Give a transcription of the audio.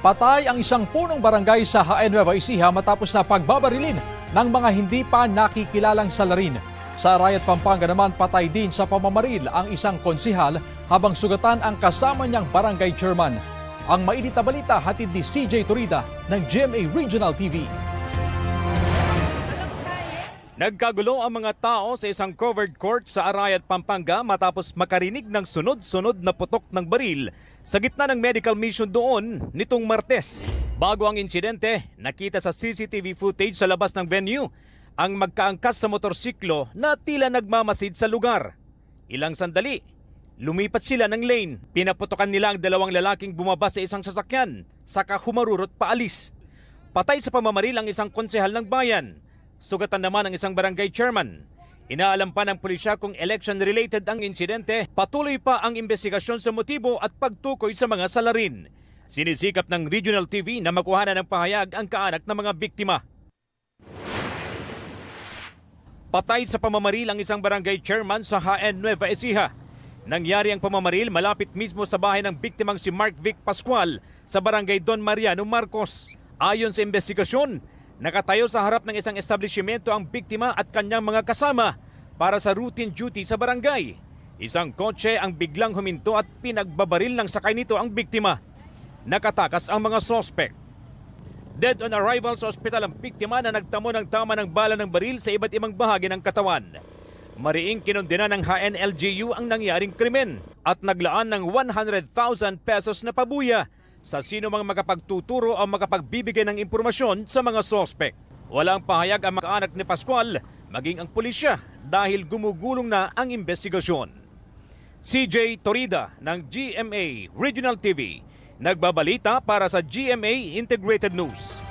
Patay ang isang punong barangay sa Jaén, Nueva Ecija matapos na pagbabarilin ng mga hindi pa nakikilalang salarin. Sa Arayat, Pampanga naman, patay din sa pamamaril ang isang konsihal habang sugatan ang kasama niyang barangay chairman. Ang mainit na balita hatid ni CJ Torida ng GMA Regional TV. Nagkagulo ang mga tao sa isang covered court sa Arayat, Pampanga matapos makarinig ng sunod-sunod na putok ng baril sa gitna ng medical mission doon nitong Martes. Bago ang insidente, nakita sa CCTV footage sa labas ng venue ang magkaangkas sa motorsiklo na tila nagmamasid sa lugar. Ilang sandali, lumipat sila ng lane. Pinaputokan nila ang dalawang lalaking bumaba sa isang sasakyan, saka humarurot paalis. Patay sa pamamaril ang isang konsehal ng bayan. Sugatan naman ang isang barangay chairman. Inaalam pa ng pulisya kung election-related ang insidente. Patuloy pa ang investigasyon sa motibo at pagtukoy sa mga salarin. Sinisikap ng Regional TV na makuhanan ng pahayag ang kaanak ng mga biktima. Patay sa pamamaril ang isang barangay chairman sa Jaén, Nueva Ecija. Nangyari ang pamamaril malapit mismo sa bahay ng biktimang si Mark Vic Pascual sa barangay Don Mariano Marcos. Ayon sa investigasyon, nakatayo sa harap ng isang establishmento ang biktima at kanyang mga kasama para sa routine duty sa barangay. Isang kotse ang biglang huminto at pinagbabaril ng sakay nito ang biktima. Nakatakas ang mga sospek. Dead on arrival sa ospital ang biktima na nagtamo ng tama ng bala ng baril sa iba't ibang bahagi ng katawan. Mariing kinondena ng Jaén LGU ang nangyaring krimen at naglaan ng 100,000 pesos na pabuya sa sino mang makapagtuturo o makapagbibigay ng impormasyon sa mga sospek. Walang pahayag ang mga anak ni Pascual, maging ang pulisya dahil gumugulong na ang investigasyon. CJ Torida ng GMA Regional TV, nagbabalita para sa GMA Integrated News.